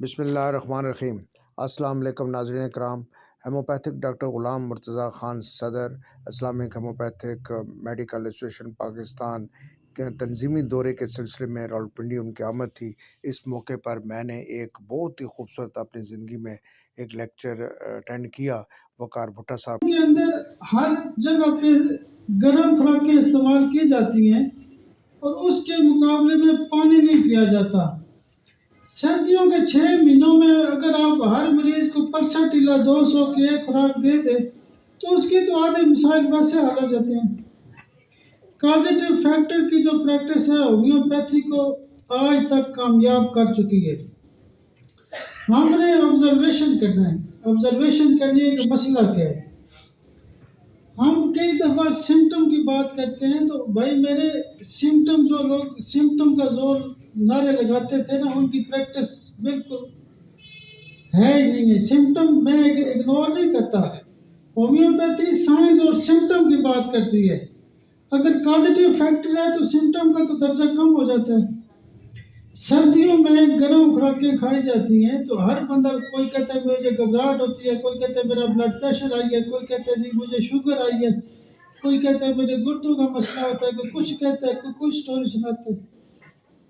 بسم اللہ الرحمن الرحیم۔ السلام علیکم ناظرین کرام۔ ہیموپیتھک ڈاکٹر غلام مرتضیٰ خان صدر اسلامک ہیموپیتھک میڈیکل ایسوسیشن پاکستان کے تنظیمی دورے کے سلسلے میں راولپنڈی ان کی آمد تھی۔ اس موقع پر میں نے ایک بہت ہی خوبصورت اپنی زندگی میں ایک لیکچر اٹینڈ کیا۔ وقار بھٹا صاحب کے اندر ہر جگہ پہ گرم خوراکیں استعمال کی جاتی ہیں اور اس کے مقابلے میں پانی نہیں پیا جاتا۔ سردیوں کے 6 مہینوں میں اگر آپ ہر مریض کو پلسا ٹیلا 200 کی ایک خوراک دے دیں تو اس کی تو آدھے مسائل ویسے حل ہو جاتے ہیں۔ کازیٹیو فیکٹر کی جو پریکٹس ہے ہومیوپیتھی کو آج تک کامیاب کر چکی ہے۔ ہم نے آبزرویشن کرنا ہے۔ آبزرویشن کرنے کا مسئلہ کیا ہے؟ ہم کئی دفعہ سمٹم کی بات کرتے ہیں تو بھائی میرے سمٹم، جو لوگ سمٹم کا زور نعرے لگاتے تھے نا، ان کی پریکٹس بالکل ہے ہی نہیں ہے۔ سمٹم میں اگنور نہیں کرتا۔ ہومیوپیتھی سائنس اور سمٹم کی بات کرتی ہے۔ اگر کازیٹیو فیکٹر ہے تو سمٹم کا تو درجہ کم ہو جاتا ہے۔ سردیوں میں گرم خوراکیں کھائی جاتی ہیں تو ہر بندہ، کوئی کہتا ہے مجھے گھبراہٹ ہوتی ہے، کوئی کہتا ہے میرا بلڈ پریشر آئی ہے، کوئی کہتا ہے جی مجھے شوگر آئی ہے، کوئی کہتا ہے میرے گردوں کا مسئلہ ہوتا ہے، کوئی کچھ کہتا ہے، کوئی کچھ سٹوری سناتا ہے۔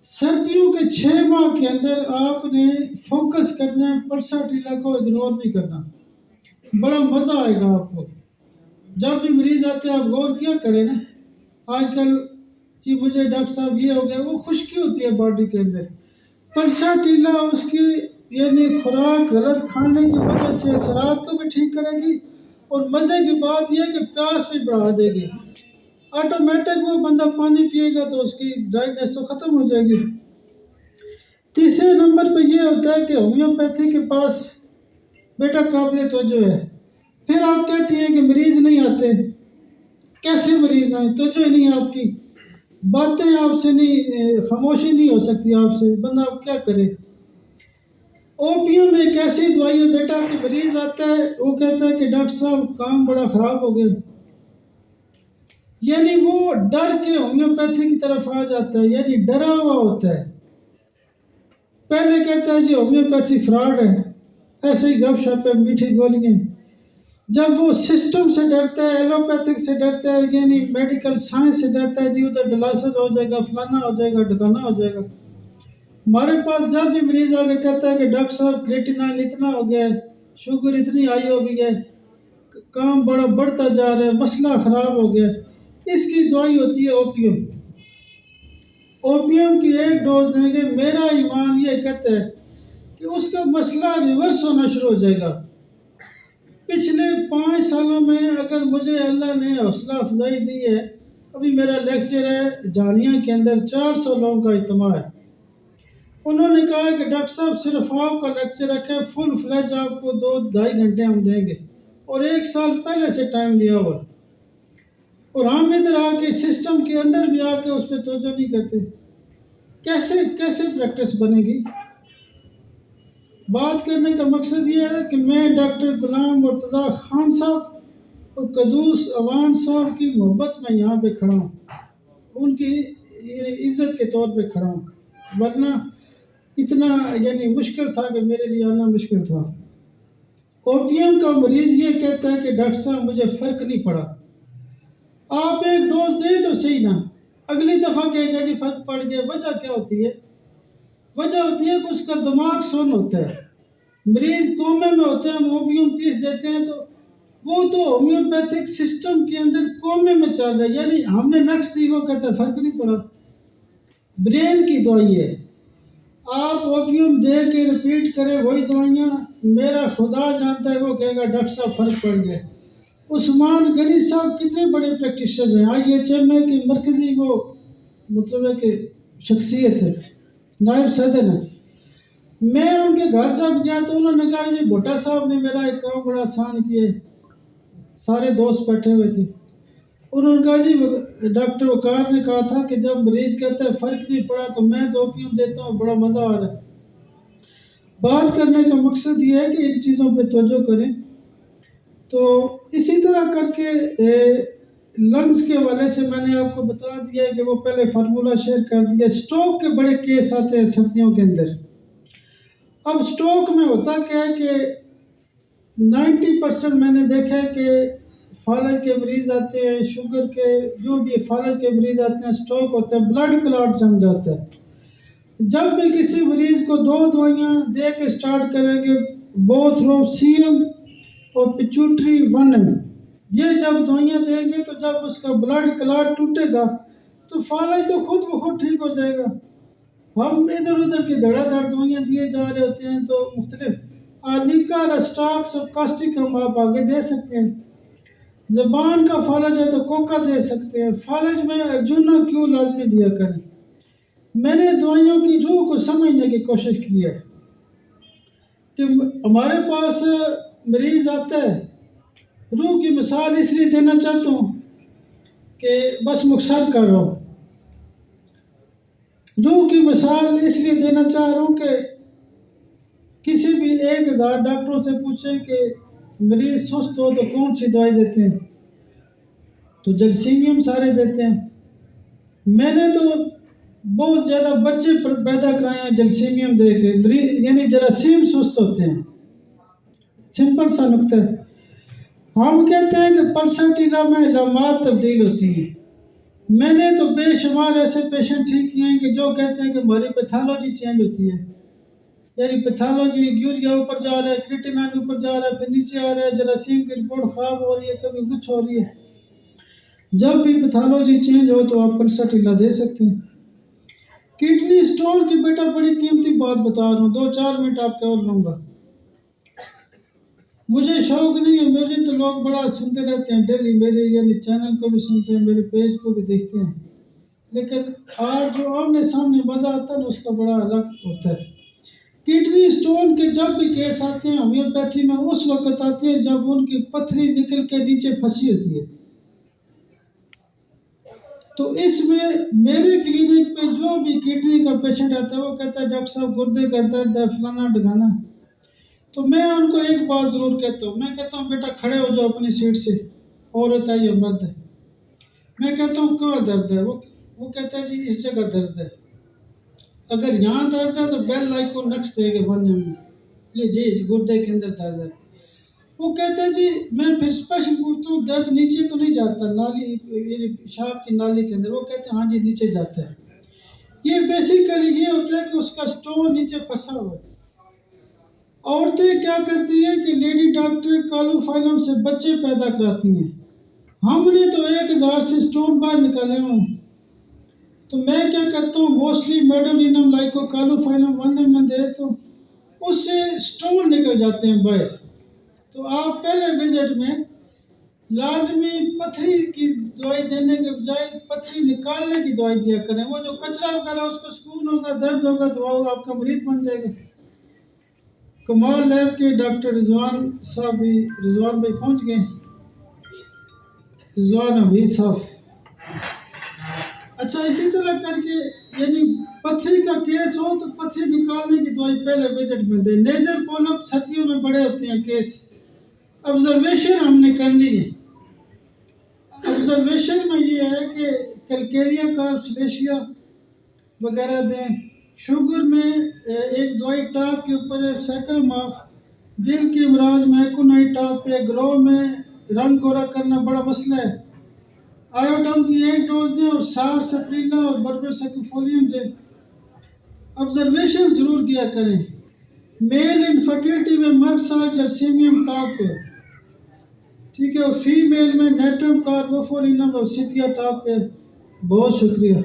سردیوں کے 6 ماہ کے اندر آپ نے فوکس کرنا ہے، پلسا ٹیلا کو اگنور نہیں کرنا۔ بڑا مزہ آئے گا آپ کو۔ جب بھی مریض آتے ہیں آپ غور کیا کریں نا، آج کل جی مجھے ڈاکٹر صاحب یہ ہو گیا، وہ خشکی ہوتی ہے باڈی کے اندر۔ پلسا ٹیلا اس کی یعنی خوراک غلط کھانے کی وجہ سے اثرات کو بھی ٹھیک کرے گی، اور مزے کی بات یہ ہے کہ پیاس بھی بڑھا دے گی۔ آٹومیٹک وہ بندہ پانی پیے گا تو اس کی ڈرائنیس تو ختم ہو جائے گی۔ تیسرے نمبر پہ یہ ہوتا ہے کہ ہومیوپیتھی کے پاس بیٹا قابل توجہ ہے۔ پھر آپ کہتی ہیں کہ مریض نہیں آتے۔ کیسے مریض آئیں؟ توجہ ہی نہیں ہے آپ کی، باتیں آپ سے نہیں، خاموشی نہیں ہو سکتی آپ سے، بندہ آپ کیا کرے۔ اوپیم ایک ایسی دوائی ہے بیٹا کہ مریض آتا ہے وہ کہتا ہے کہ ڈاکٹر صاحب کام بڑا خراب ہو گیا، یعنی وہ ڈر کے ہومیوپیتھی کی طرف آ جاتا ہے، یعنی ڈرا ہوا ہوتا ہے۔ پہلے کہتا ہے جی ہومیوپیتھی فراڈ ہے، ایسے ہی گپ شپ ہے، میٹھی گولیاں۔ جب وہ سسٹم سے ڈرتا ہے، ایلوپیتھک سے ڈرتا ہے، یعنی میڈیکل سائنس سے ڈرتا ہے، جی ادھر ڈلاسز ہو جائے گا، فلانا ہو جائے گا، ڈھکانا ہو جائے گا۔ ہمارے پاس جب بھی مریض آ کے کہتا ہے کہ ڈاکٹر صاحب کریٹینائن اتنا ہو گیا ہے، شوگر اتنی ہائی ہو گئی ہے، کام بڑا بڑھتا جا رہا ہے، مسئلہ خراب ہو گیا، اس کی دوائی ہوتی ہے اوپیم۔ اوپیم کی ایک ڈوز دیں گے، میرا ایمان یہ کہتا ہے کہ اس کا مسئلہ ریورس ہونا شروع ہو جائے گا۔ پچھلے 5 سالوں میں اگر مجھے اللہ نے حوصلہ افزائی دی ہے، ابھی میرا لیکچر ہے جانیہ کے اندر، 400 لوگوں کا اجتماع ہے۔ انہوں نے کہا کہ ڈاکٹر صاحب صرف آپ کا لیکچر رکھیں، فل فلیج آپ کو 2-2.5 گھنٹے ہم دیں گے، اور 1 سال پہلے سے ٹائم لیا ہوا، اور ہم ادھر آ کے سسٹم کے اندر بھی آ کے اس پہ توجہ نہیں کرتے۔ کیسے پریکٹس بنے گی؟ بات کرنے کا مقصد یہ ہے کہ میں ڈاکٹر غلام مرتضیٰ خان صاحب اور قدوس اوان صاحب کی محبت میں یہاں پہ کھڑا ہوں، ان کی عزت کے طور پہ کھڑا ہوں، ورنہ اتنا یعنی مشکل تھا کہ میرے لیے آنا مشکل تھا۔ اوپیم کا مریض یہ کہتا ہے کہ ڈاکٹر صاحب مجھے فرق نہیں پڑا۔ آپ ایک ڈوز دیں تو صحیح نا، اگلی دفعہ کہے گا جی فرق پڑ گیا۔ وجہ کیا ہوتی ہے؟ وجہ ہوتی ہے کہ اس کا دماغ سن ہوتا ہے، مریض کومے میں ہوتے ہیں، ہم اوپیم 30 دیتے ہیں تو وہ تو ہومیوپیتھک سسٹم کے اندر کومے میں چل رہا ہے، یعنی ہم نے نقص دی، وہ کہتا ہے فرق نہیں پڑا۔ برین کی دوائی ہے، آپ اوپیم دے کے ریپیٹ کریں وہی دوائیاں، میرا خدا جانتا ہے وہ کہے گا ڈاکٹر صاحب فرق پڑ گیا۔ عثمان غنی صاحب کتنے بڑے پریکٹیشنر ہیں، آج یہ چین ہے کہ مرکزی وہ مطلب ہے کہ شخصیت ہے، نائب صدر ہے۔ میں ان کے گھر جب گیا تو انہوں نے کہا یہ بھٹا صاحب نے میرا ایک کام بڑا آسان کیا ہے، سارے دوست بیٹھے ہوئے تھے۔ انہوں نے کہا جی ڈاکٹر وقار نے کہا تھا کہ جب مریض کہتا ہے فرق نہیں پڑا تو میں تو اوپیم دیتا ہوں، بڑا مزہ آ رہا ہے۔ بات کرنے کا مقصد یہ ہے کہ ان چیزوں پہ توجہ کریں۔ تو اسی طرح کر کے لنگز کے حوالے سے میں نے آپ کو بتا دیا ہے کہ وہ پہلے فارمولہ شیئر کر دیا۔ اسٹروک کے بڑے کیس آتے ہیں سردیوں کے اندر، اب سٹروک میں ہوتا کیا ہے کہ 90% میں نے دیکھا ہے کہ فالج کے مریض آتے ہیں، شوگر کے جو بھی فالج کے مریض آتے ہیں، سٹروک ہوتا ہے، بلڈ کلاٹ جم جاتا ہے۔ جب بھی کسی مریض کو 2 دوائیاں دے کے سٹارٹ کریں گے، بوتھ رو سی ایم اور پیچوٹری 1 ایم، یہ جب دوائیاں دیں گے تو جب اس کا بلڈ کلاٹ ٹوٹے گا تو فالج تو خود بخود ٹھیک ہو جائے گا۔ ہم ادھر ادھر کی دھڑا دھڑ دوائیاں دیے جا رہے ہوتے ہیں، تو مختلف آلیکا رسٹاکس اور کاسٹک ہم آپ آگے دے سکتے ہیں۔ زبان کا فالج ہے تو کوکا دے سکتے ہیں۔ فالج میں ارجونا کیو لازمی دیا کریں۔ میں نے دوائیوں کی روح کو سمجھنے کی کوشش کی ہے کہ ہمارے پاس مریض آتا ہے، روح کی مثال اس لیے دینا چاہتا ہوں کہ بس مختصر کر رہا ہوں۔ روح کی مثال اس لیے دینا چاہ رہا ہوں کہ کسی بھی 1000 ڈاکٹروں سے پوچھیں کہ مریض سست ہو تو کون سی دوائی دیتے ہیں، تو جلسیمیم سارے دیتے ہیں۔ میں نے تو بہت زیادہ بچے پیدا کرائے ہیں جلسیمیم دے کے، یعنی جراثیم سست ہوتے ہیں۔ سمپل سا نقطہ ہے۔ ہم کہتے ہیں کہ پلسٹیلا میں علامات تبدیل ہوتی ہیں۔ میں نے تو بے شمار ایسے پیشنٹ ٹھیک کیے ہیں کہ جو کہتے ہیں کہ ہماری پیتھالوجی چینج ہوتی ہے، یعنی پیتھالوجی یوریا اوپر جا رہا ہے، کریٹینائن اوپر جا رہا ہے، پھر نیچے آ رہا ہے، جراثیم کی رپورٹ خراب ہو رہی ہے، کبھی کچھ ہو رہی ہے۔ جب بھی پیتھالوجی چینج ہو تو آپ پلسٹیلا دے سکتے ہیں۔ کڈنی سٹون کی بیٹا بڑی قیمتی بات بتا رہا ہوں، 2-4 منٹ آپ کے اور لوں گا۔ مجھے شوق نہیں ہے، میوزک تو لوگ بڑا سنتے رہتے ہیں ڈیلی، میرے یعنی چینل کو بھی سنتے ہیں، میرے پیج کو بھی دیکھتے ہیں، لیکن آج جو آمنے سامنے مزہ آتا ہے نا اس کا بڑا الگ ہوتا ہے۔ کڈنی سٹون کے جب بھی کیس آتے ہیں ہومیوپیتھی میں اس وقت آتے ہیں جب ان کی پتھری نکل کے نیچے پھنسی ہوتی ہے۔ تو اس میں میرے کلینک پہ جو بھی کڈنی کا پیشنٹ آتا ہے وہ کہتا ہے ڈاکٹر صاحب گردے کا درد ہے، فلانا ڈھکانا۔ تو میں ان کو ایک بات ضرور کہتا ہوں، میں کہتا ہوں بیٹا کھڑے ہو جاؤ اپنی سیٹ سے، عورت ہے یا مرد ہے۔ میں کہتا ہوں کہاں درد ہے، وہ کہتا ہے جی اس جگہ درد ہے۔ اگر یہاں درد ہے تو بیل لائک کو نقص دے گے 1 ایم میں، یہ جی گردے کے اندر درد ہے۔ وہ کہتا ہے جی میں پھر اسپیشل پوچھتا ہوں درد نیچے تو نہیں جاتا نالی، یعنی پیشاب کی نالی کے اندر؟ وہ کہتے ہیں ہاں جی نیچے جاتا ہے۔ یہ بیسیکلی یہ ہوتا ہے کہ اس کا سٹون نیچے پھنسا ہوا ہے۔ عورتیں کیا کرتی ہیں کہ لیڈی ڈاکٹر کالو فائلم سے بچے پیدا کراتی ہیں۔ ہم نے تو 1000 سے سٹون باہر نکالے ہوں، تو میں کیا کرتا ہوں موسٹلی میڈولینم لائکو کالو فائلم 1 ایم میں دے تو اس سے سٹون نکل جاتے ہیں باہر۔ تو آپ پہلے وزٹ میں لازمی پتھری کی دوائی دینے کے بجائے پتھری نکالنے کی دوائی دیا کریں۔ وہ جو کچرا وغیرہ اس کو سکون ہوگا، درد ہوگا تو وہ آپ کا مریض بن جائے گا۔ کمال لیب کے ڈاکٹر رضوان صاحب بھی، رضوان بھائی پہنچ گئے، رضوان حمید صاحب۔ اچھا اسی طرح کر کے یعنی پتھری کا کیس ہو تو پتھری نکالنے کی دوائی پہلے وزٹ میں دیں۔ نیزل پولپ سردیوں میں بڑے ہوتے ہیں کیس، آبزرویشن ہم نے کرنی ہے۔ آبزرویشن میں یہ ہے کہ کیلکیریا کارسلیشیا وغیرہ دیں۔ شوگر میں ایک دوائی ٹاپ کے اوپر ہے سیکرماف، دل کے امراض میں ایکونائی ٹاپ پہ، گرو میں رنگ گورا کرنا بڑا مسئلہ ہے، آیوڈم کی 1 ڈوز دیں اور سار سپریلا اور بربر سیکوفولین دیں۔ آبزرویشن ضرور کیا کریں۔ میل انفرٹیلٹی میں مرسال جرسیمیم ٹاپ پہ، ٹھیک ہے، اور فیمیل میں نیٹرم کاربوفورینم اور سپیا ٹاپ پہ۔ بہت شکریہ۔